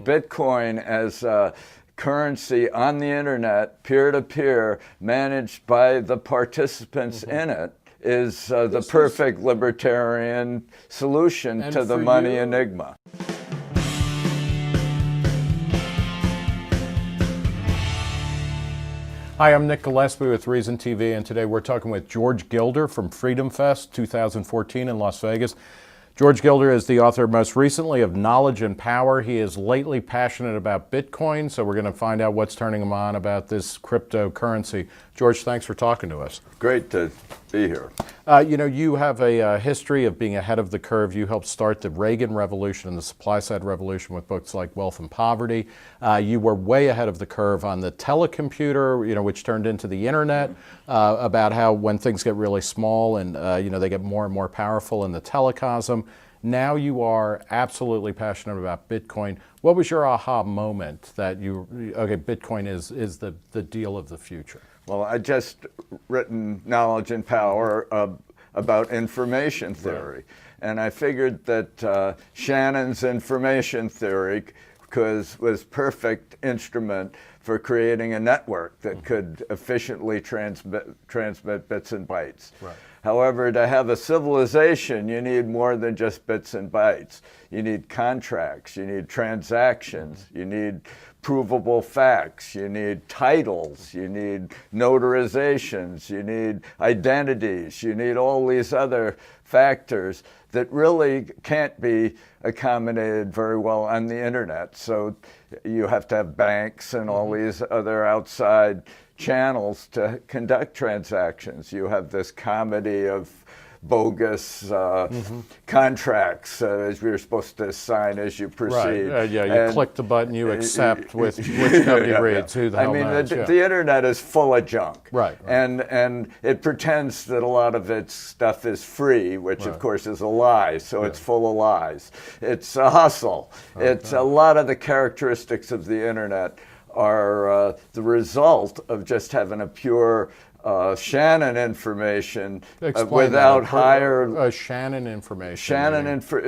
Bitcoin as a currency on the internet, peer-to-peer, managed by the participants in it, is the perfect libertarian solution to the money enigma. Hi, I'm Nick Gillespie with Reason TV, and today we're talking with George Gilder from Freedom Fest 2014 in Las Vegas. George Gilder is the author most recently of Knowledge and Power. He is lately passionate about Bitcoin, so we're going to find out what's turning him on about this cryptocurrency. George, thanks for talking to us. Great to be here. You have a history of being ahead of the curve. You helped start the Reagan Revolution and the supply-side revolution with books like Wealth and Poverty. You were way ahead of the curve on the telecomputer, which turned into the internet, about how when things get really small and, they get more and more powerful in the telecosm. Now you are absolutely passionate about Bitcoin. What was your aha moment that Bitcoin is the deal of the future? Well, I just written Knowledge and Power about information theory. Right. And I figured that Shannon's information theory was perfect instrument for creating a network that could efficiently transmit bits and bytes. Right. However, to have a civilization, you need more than just bits and bytes. You need contracts, you need transactions, you need provable facts, you need titles, you need notarizations, you need identities, you need all these other factors that really can't be accommodated very well on the internet. So you have to have banks and all these other outside channels to conduct transactions. You have this comedy of bogus contracts as you're supposed to sign as you proceed. Right. You click the button, you accept which nobody reads. Who the hell knows? The internet is full of junk. Right. And it pretends that a lot of its stuff is free, which of course is a lie. So it's full of lies. It's a hustle. It's a lot of the characteristics of the internet are the result of just having a pure Shannon information without higher... Shannon information.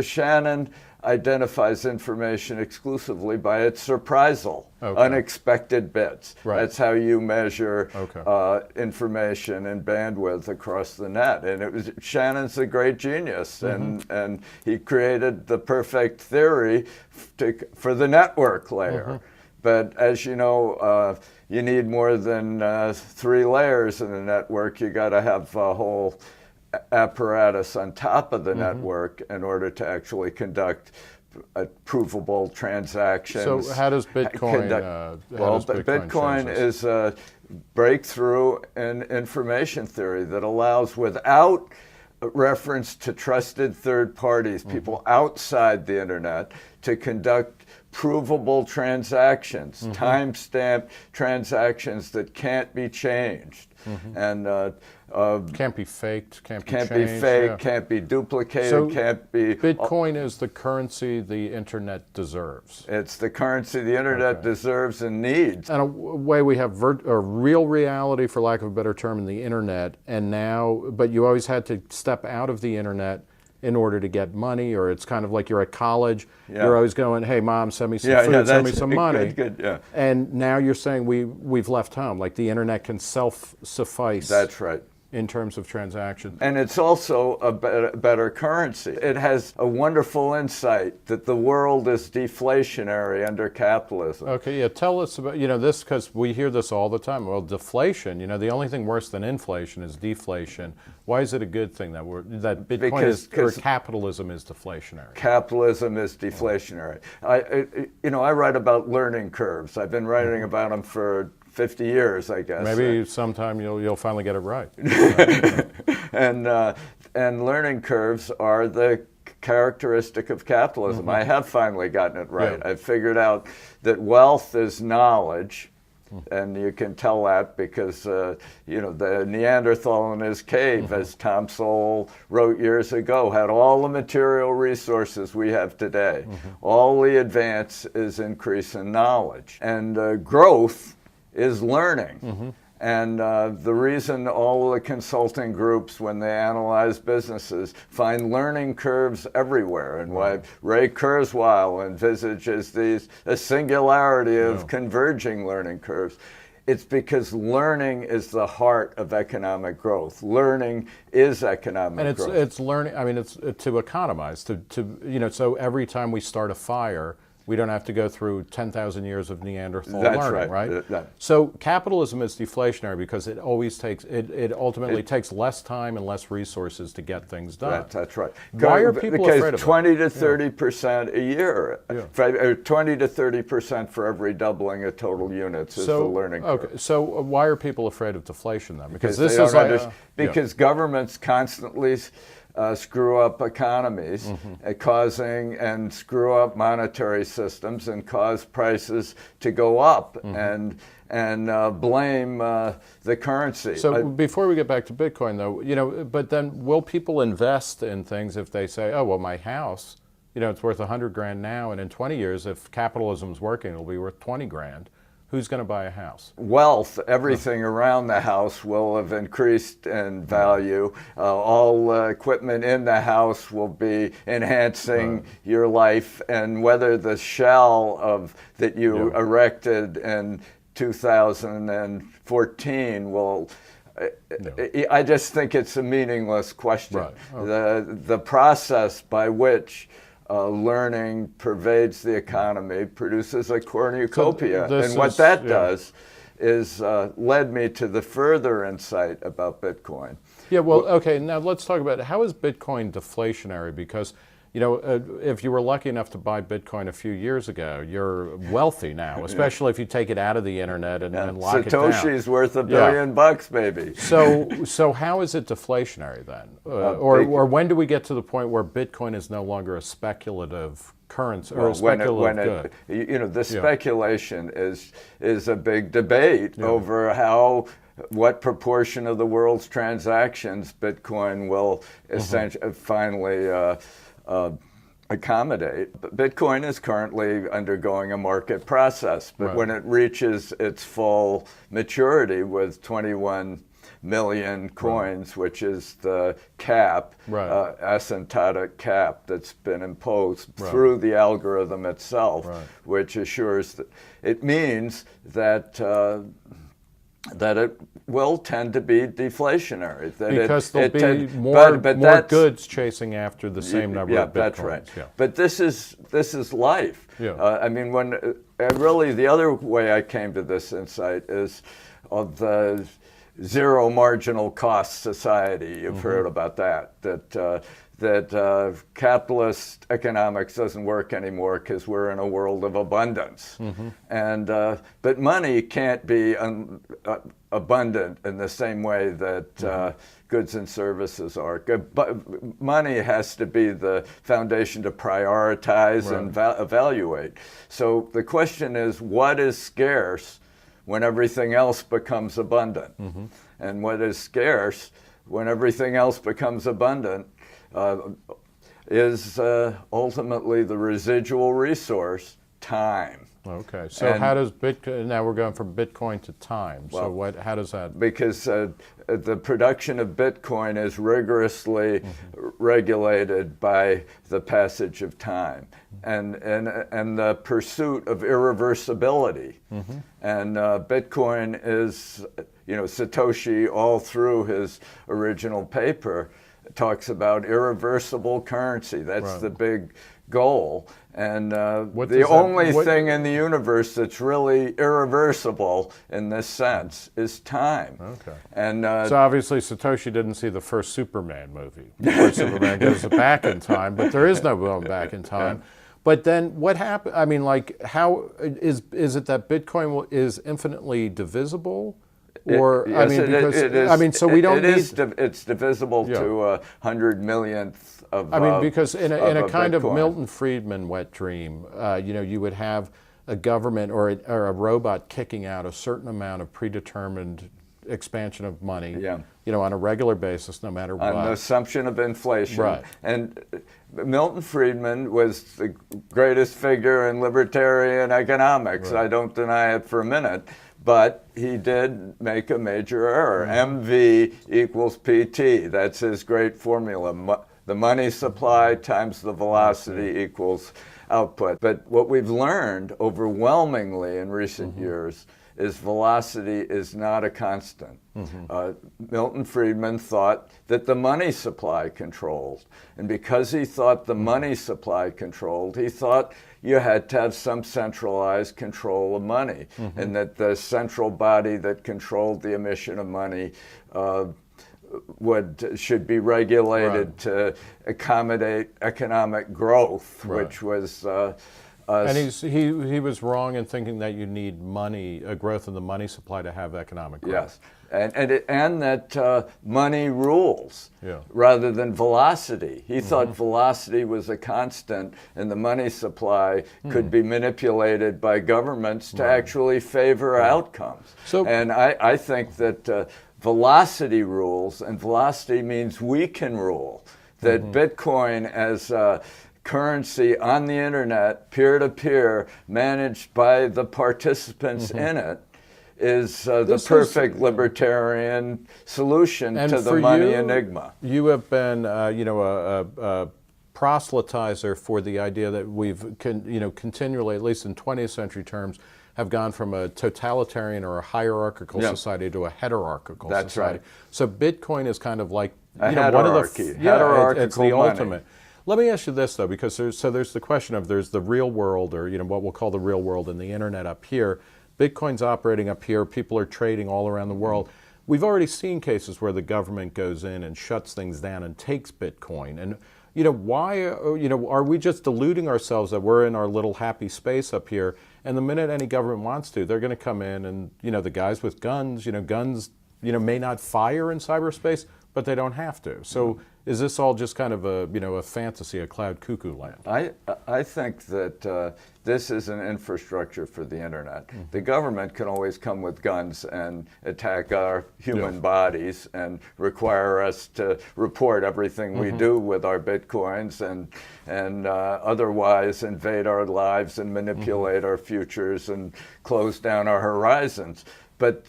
Shannon identifies information exclusively by its surprisal, unexpected bits. Right. That's how you measure information and bandwidth across the net. And Shannon's a great genius, and he created the perfect theory for the network layer. But as you know, you need more than 3 layers in the network. You got to have a whole apparatus on top of the network in order to actually conduct provable transactions. So how does Bitcoin? Bitcoin is a breakthrough in information theory that allows, without reference to trusted third parties, people outside the internet, to conduct provable transactions, time-stamped transactions that can't be changed, and can't be faked, can't be duplicated, so can't be. Bitcoin is the currency the internet deserves. It's the currency the internet deserves and needs. And a way we have a real reality, for lack of a better term, in the internet, and now, but you always had to step out of the internet in order to get money, or it's kind of like you're at college, you're always going, hey mom, send me some food, send me some money. Good. And now you're saying we've left home, like the internet can self-suffice. That's right. In terms of transactions. And it's also a better currency. It has a wonderful insight that the world is deflationary under capitalism. Okay, tell us about, this, because we hear this all the time. Well, deflation, the only thing worse than inflation is deflation. Why is it a good thing that Bitcoin or capitalism is deflationary? Capitalism is deflationary. I write about learning curves. I've been writing about them for 50 years, I guess. Maybe sometime you'll finally get it right. And learning curves are the characteristic of capitalism. I have finally gotten it right. I've figured out that wealth is knowledge, and you can tell that because the Neanderthal in his cave, as Tom Sowell wrote years ago, had all the material resources we have today. All the advance is increase in knowledge, and growth is learning. And the reason all the consulting groups, when they analyze businesses, find learning curves everywhere, and why Ray Kurzweil envisages a singularity of converging learning curves, it's because learning is the heart of economic growth. Learning is economic growth. And it's learning, I mean, it's to economize, so every time we start a fire, we don't have to go through 10,000 years of Neanderthal learning, right? So capitalism is deflationary because it always takes, it ultimately takes less time and less resources to get things done. That's right. Why are people afraid of it? Because 20 to 30% a year, 20 to 30% for every doubling of total units is the learning curve. Okay, so why are people afraid of deflation then? Because this is because governments constantly screw up economies, causing and screw up monetary systems and cause prices to go up and blame the currency. So before we get back to Bitcoin, though, but then will people invest in things if they say, oh, well, my house, it's worth $100,000 now, and in 20 years, if capitalism's working, it'll be worth 20 grand. Who's going to buy a house? Wealth, everything around the house will have increased in value. All equipment in the house will be enhancing your life, and whether the shell that you erected in 2014 will. I just think it's a meaningless question. Right. Okay. The process by which learning pervades the economy, produces a cornucopia. And what that does is led me to the further insight about Bitcoin. Yeah, well, okay, now let's talk about how is Bitcoin deflationary? Because, if you were lucky enough to buy Bitcoin a few years ago, you're wealthy now, especially if you take it out of the internet and lock it down. Satoshi's worth $1 billion, baby. So how is it deflationary then? Or when do we get to the point where Bitcoin is no longer a speculative currency or a speculative good? The speculation is a big debate over what proportion of the world's transactions Bitcoin will essentially finally accommodate. Bitcoin is currently undergoing a market process, but when it reaches its full maturity with 21 million coins, which is the cap, asymptotic cap that's been imposed through the algorithm itself, which assures that it means that it will tend to be deflationary. Because there'll be more goods chasing after the same number of Bitcoins. That's right. Yeah. But this is life. I mean, really the other way I came to this insight is of the zero marginal cost society. You've heard about that capitalist economics doesn't work anymore because we're in a world of abundance. But money can't be abundant in the same way that goods and services are. But money has to be the foundation to prioritize and evaluate. So the question is, what is scarce when everything else becomes abundant? And what is scarce when everything else becomes abundant is ultimately the residual resource, time. Okay, so how does Bitcoin, now we're going from Bitcoin to time, so how does that? Because the production of Bitcoin is rigorously regulated by the passage of time and the pursuit of irreversibility. And Bitcoin is, Satoshi all through his original paper talks about irreversible currency. That's the big goal. And the only thing in the universe that's really irreversible in this sense is time. Okay. And so obviously Satoshi didn't see the first Superman movie, where Superman goes back in time, but there is no going back in time. But then what happened? I mean, how is it that Bitcoin is infinitely divisible? Or yes, so we don't need. It's divisible to 100 millionth of. I mean, because in a kind of Milton Friedman wet dream, you would have a government or a robot kicking out a certain amount of predetermined expansion of money, Yeah. on a regular basis, no matter what. On the assumption of inflation. Right. And Milton Friedman was the greatest figure in libertarian economics. Right. I don't deny it for a minute. But he did make a major error. MV equals PT. That's his great formula. The money supply times the velocity equals output. But what we've learned overwhelmingly in recent years is velocity is not a constant. Milton Friedman thought that the money supply controlled. And because he thought the money supply controlled, he thought you had to have some centralized control of money, and that the central body that controlled the emission of money should be regulated to accommodate economic growth, which was and he was wrong in thinking that you need money, a growth in the money supply to have economic growth. Yes, and that money rules Yeah. rather than velocity. He thought velocity was a constant, and the money supply could be manipulated by governments to actually favor outcomes. And I think that velocity rules, and velocity means we can rule. That Bitcoin as currency on the internet, peer-to-peer, managed by the participants in it, is the perfect libertarian solution to the money enigma. You have been, a proselytizer for the idea that we've, continually, at least in 20th century terms, have gone from a totalitarian or a hierarchical society to a heterarchical That's society. right. So Bitcoin is kind of like A one of hierarchy. the Hierarchical it's the money. ultimate. Let me ask you this though, because there's the question of there's the real world, or what we'll call the real world, and the internet up here. Bitcoin's operating up here. People are trading all around the world. We've already seen cases where the government goes in and shuts things down and takes Bitcoin. And why? Are we just deluding ourselves that we're in our little happy space up here? And the minute any government wants to, they're going to come in and the guys with guns, guns, may not fire in cyberspace, but they don't have to. So is this all just kind of a fantasy, a cloud cuckoo land? I think that this is an infrastructure for the internet. The government can always come with guns and attack our human bodies and require us to report everything we do with our bitcoins and otherwise invade our lives and manipulate our futures and close down our horizons. But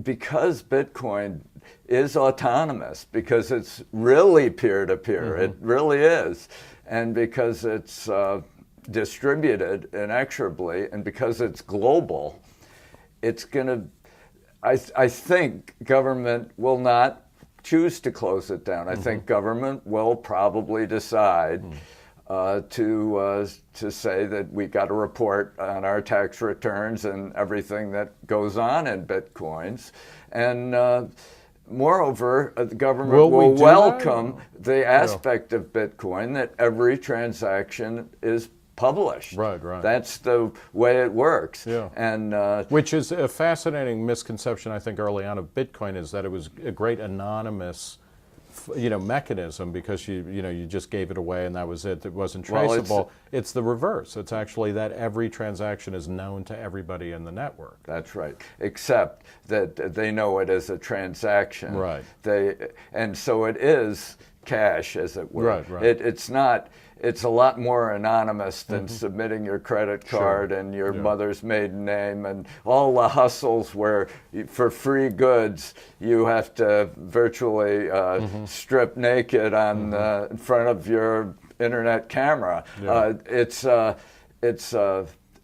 because Bitcoin is autonomous, because it's really peer-to-peer, it really is, and because it's distributed inexorably, and because it's global, it's going to, I think government will not choose to close it down. I think government will probably decide to say that we got to report on our tax returns and everything that goes on in Bitcoins. And moreover, the government will welcome the aspect of Bitcoin that every transaction is published. Right. That's the way it works. Yeah. And which is a fascinating misconception, I think, early on of Bitcoin, is that it was a great anonymous mechanism because you just gave it away and that was it. It wasn't traceable. Well, it's the reverse. It's actually that every transaction is known to everybody in the network. That's right. Except that they know it as a transaction. Right. And so it is cash, as it were. Right. It's not. It's a lot more anonymous than submitting your credit card and your mother's maiden name and all the hustles where for free goods you have to virtually strip naked on in front of your internet camera.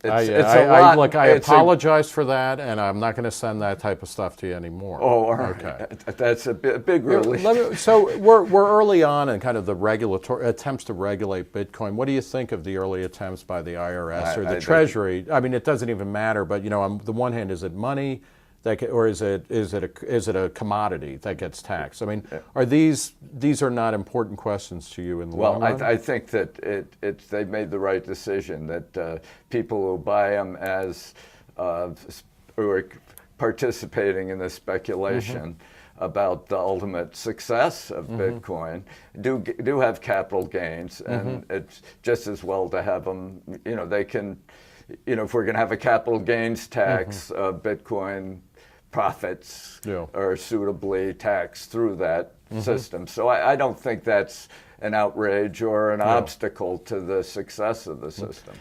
I apologize for that, and I'm not going to send that type of stuff to you anymore. Oh, all right. Okay. That's a big relief. So we're early on in kind of the regulatory attempts to regulate Bitcoin. What do you think of the early attempts by the IRS or the Treasury? I mean, it doesn't even matter. But on the one hand, is it money or is it a commodity that gets taxed? I mean, are these are not important questions to you in the long run? Well, I think that they made the right decision, that people who buy them as who are participating in the speculation about the ultimate success of Bitcoin do have capital gains, and it's just as well to have them. They can, if we're going to have a capital gains tax, Bitcoin profits Yeah. are suitably taxed through that system. So I don't think that's an outrage or an obstacle to the success of the system.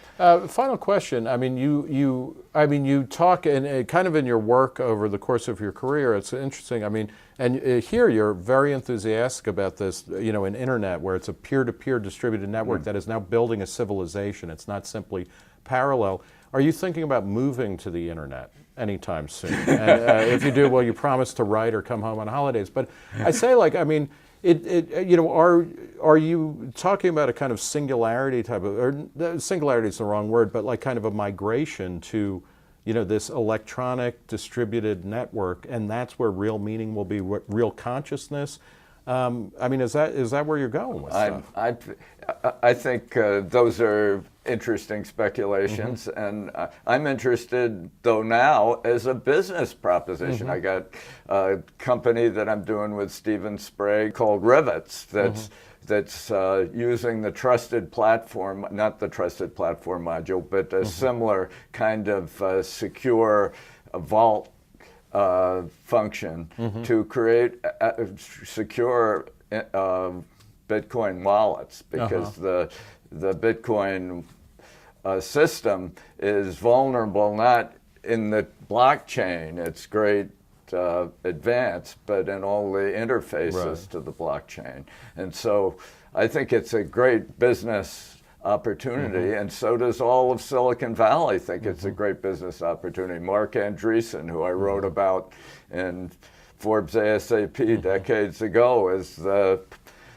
Final question. I mean, you talk in kind of in your work over the course of your career. It's interesting. I mean, and here you're very enthusiastic about this. You know, an internet where it's a peer-to-peer distributed network that is now building a civilization. It's not simply parallel. Are you thinking about moving to the internet anytime soon? And if you do, well, you promise to write or come home on holidays. But I say, like, I mean. You know, are you talking about a kind of singularity type of, or singularity is the wrong word, but like kind of a migration to, you know, this electronic distributed network, and that's where real meaning will be, real consciousness? I mean, is that where you're going with stuff? I think those are interesting speculations, and I'm interested, though, now as a business proposition. I got a company that I'm doing with Stephen Sprague called Rivets that's using the trusted platform, not the trusted platform module, but a similar kind of secure vault function to create secure Bitcoin wallets, because the Bitcoin system is vulnerable not in the blockchain, its great advance, but in all the interfaces to the blockchain. And so I think it's a great business opportunity, and so does all of Silicon Valley think it's a great business opportunity. Mark Andreessen, who I wrote about in Forbes ASAP decades ago, is the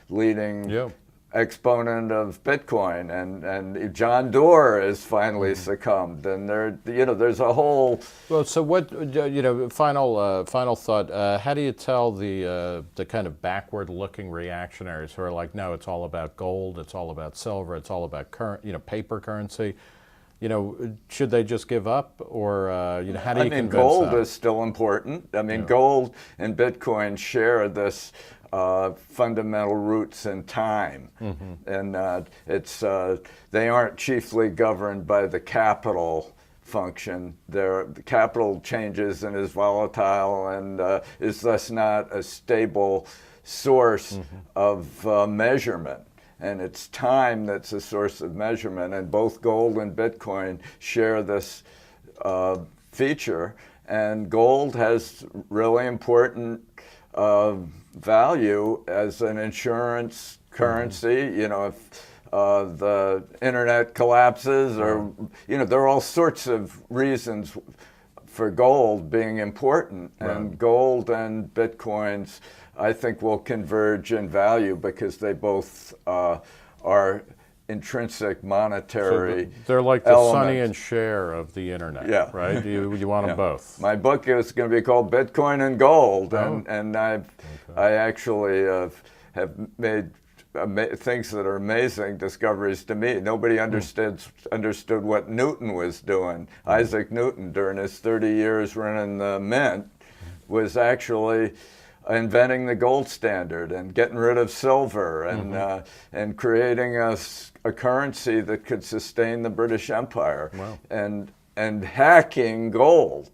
leading exponent of Bitcoin, and John Doerr has finally succumbed, and there's a whole. Well, so what, you know, final thought. How do you tell the kind of backward-looking reactionaries who are like, no, it's all about gold, it's all about silver, it's all about paper currency? You know, should they just give up, or you know, how do you convince gold them? is still important. I mean, gold and Bitcoin share this fundamental roots in time, and they aren't chiefly governed by the capital function. The capital changes and is volatile, and is thus not a stable source of measurement. And it's time that's a source of measurement, and both gold and Bitcoin share this feature. And gold has really important value as an insurance currency. You know, if the internet collapses, or you know, there are all sorts of reasons for gold being important, and gold and Bitcoins, I think, will converge in value because they both are intrinsic monetary. So they're like the elements. Sonny and Cher of the internet, right? You want them both. My book is going to be called Bitcoin and Gold, and I actually have made things that are amazing discoveries to me. Nobody understood what Newton was doing. Isaac Newton, during his 30 years running the mint, was actually inventing the gold standard and getting rid of silver, and creating a currency that could sustain the British Empire, and hacking gold.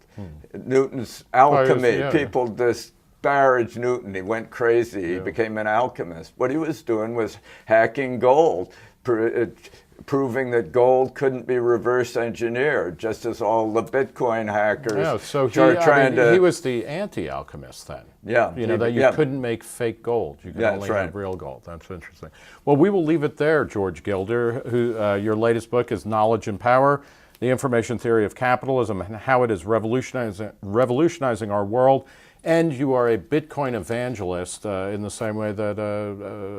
Newton's alchemy, people disparaged Newton. He went crazy. He became an alchemist. What he was doing was hacking gold, proving that gold couldn't be reverse engineered, just as all the Bitcoin hackers so he was the anti-alchemist then. You know, that you couldn't make fake gold. You could only have real gold. That's interesting. Well, we will leave it there, George Gilder, who your latest book is Knowledge and Power, The Information Theory of Capitalism and How It is Revolutionizing Our World. And you are a Bitcoin evangelist in the same way that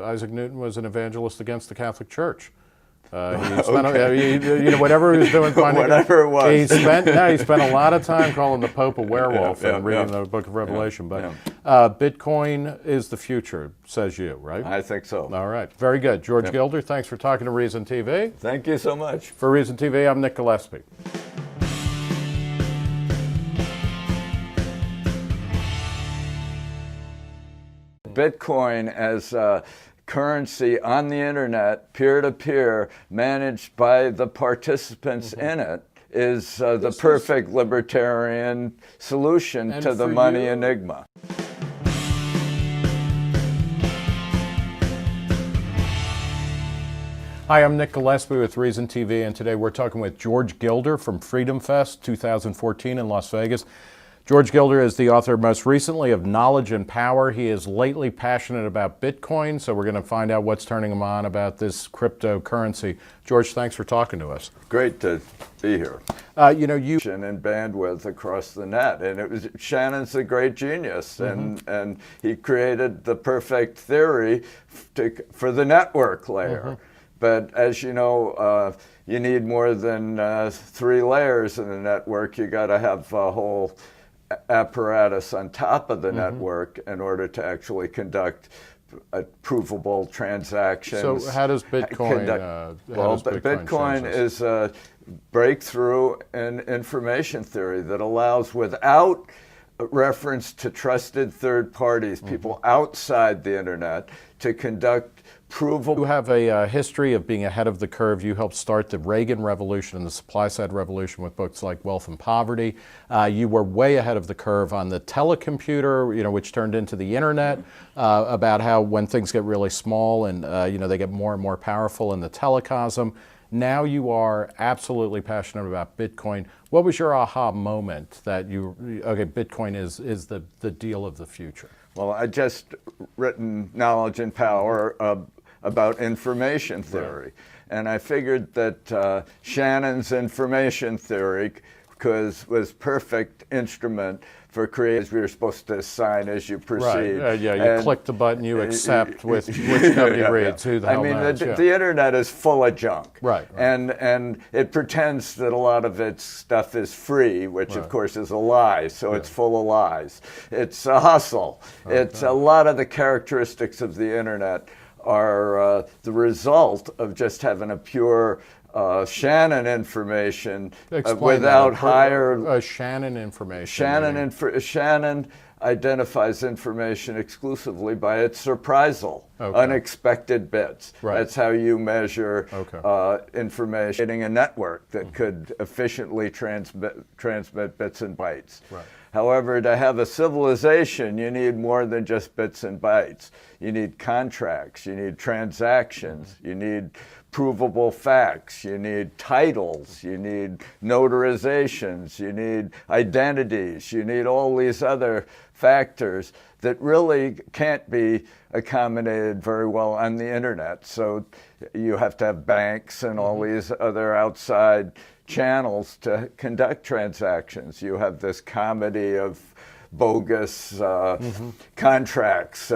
Isaac Newton was an evangelist against the Catholic Church. He spent, you know, whatever he was doing, whatever it was. He spent a lot of time calling the Pope a werewolf and reading the Book of Revelation. But Bitcoin is the future, says you, right? I think so. All right, very good. George Gilder, thanks for talking to Reason TV. Thank you so much. For Reason TV, I'm Nick Gillespie. Bitcoin as a currency on the internet, peer-to-peer, managed by the participants in it, is the perfect libertarian solution to the money enigma. Hi, I'm Nick Gillespie with Reason TV, and today we're talking with George Gilder from Freedom Fest 2014 in Las Vegas. George Gilder is the author most recently of Knowledge and Power. He is lately passionate about Bitcoin, so we're going to find out what's turning him on about this cryptocurrency. George, thanks for talking to us. Great to be here. You know, you and bandwidth across the net, and it was Shannon's a great genius, and he created the perfect theory for the network layer. But as you know, you need more than 3 layers in the network. You got to have a whole apparatus on top of the network in order to actually conduct provable transactions. So how does Bitcoin? Bitcoin is a breakthrough in information theory that allows, without reference to trusted third parties, people outside the internet, to conduct provable. You have a history of being ahead of the curve. You helped start the Reagan Revolution and the supply-side revolution with books like Wealth and Poverty. You were way ahead of the curve on the telecomputer, you know, which turned into the internet, about how when things get really small and you know, they get more and more powerful in the telecosm. Now you are absolutely passionate about Bitcoin. What was your aha moment that okay, Bitcoin is the deal of the future? Well, I just written Knowledge and Power about information theory. Right. And I figured that Shannon's information theory was perfect instrument for creating. We were supposed to sign as you proceed. Right. You click the button, you accept with which nobody reads. Who the hell knows? The internet is full of junk. Right. And it pretends that a lot of its stuff is free, which of course is a lie. So it's full of lies. It's a hustle. Okay. It's a lot of the characteristics of the internet are the result of just having a pure Shannon information without higher Shannon information. Shannon identifies information exclusively by its surprisal, unexpected bits. Right. That's how you measure information in a network that could efficiently transmit bits and bytes. Right. However, to have a civilization, you need more than just bits and bytes. You need contracts, you need transactions, you need provable facts, you need titles, you need notarizations, you need identities, you need all these other factors that really can't be accommodated very well on the internet. So you have to have banks and all these other outside channels to conduct transactions. You have this comedy of bogus contracts.